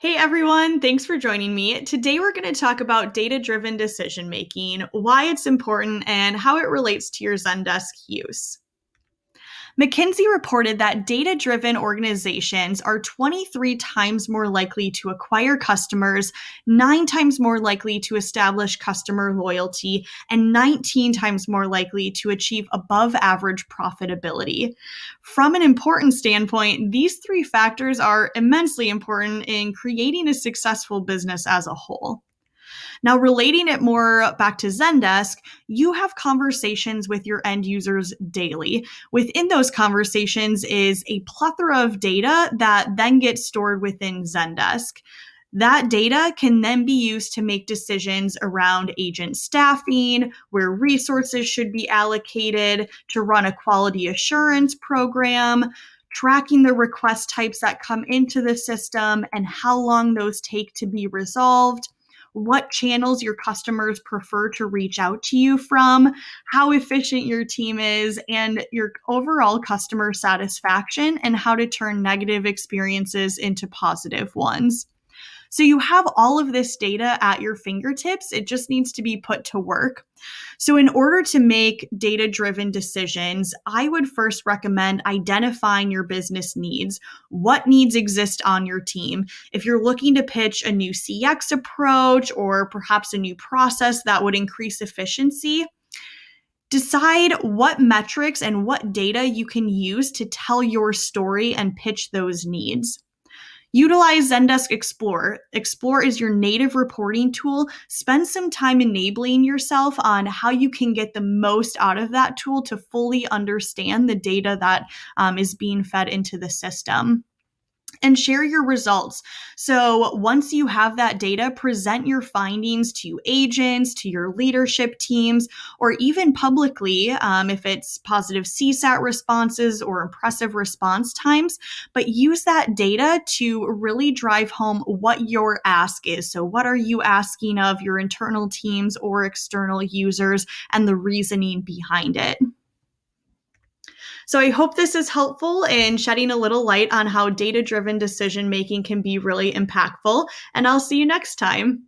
Hey everyone, thanks for joining me. Today we're going to talk about data-driven decision making, why it's important, and how it relates to your Zendesk use. McKinsey reported that data driven organizations are 23 times more likely to acquire customers, 9 times more likely to establish customer loyalty, and 19 times more likely to achieve above average profitability. From an importance standpoint, these three factors are immensely important in creating a successful business as a whole. Now, relating it more back to Zendesk, you have conversations with your end users daily. Within those conversations is a plethora of data that then gets stored within Zendesk. That data can then be used to make decisions around agent staffing, where resources should be allocated, to run a quality assurance program, tracking the request types that come into the system and how long those take to be resolved, what channels your customers prefer to reach out to you from, how efficient your team is, and your overall customer satisfaction, and how to turn negative experiences into positive ones. So you have all of this data at your fingertips. It just needs to be put to work. So in order to make data-driven decisions, I would first recommend identifying your business needs. What needs exist on your team? If you're looking to pitch a new CX approach or perhaps a new process that would increase efficiency, decide what metrics and what data you can use to tell your story and pitch those needs. Utilize Zendesk Explore. Explore is your native reporting tool. Spend some time enabling yourself on how you can get the most out of that tool to fully understand the data that is being fed into the system. And share your results. So once you have that data, present your findings to agents, to your leadership teams, or even publicly if it's positive CSAT responses or impressive response times. But use that data to really drive home what your ask is. So what are you asking of your internal teams or external users, and the reasoning behind it. So I hope this is helpful in shedding a little light on how data-driven decision making can be really impactful, and I'll see you next time.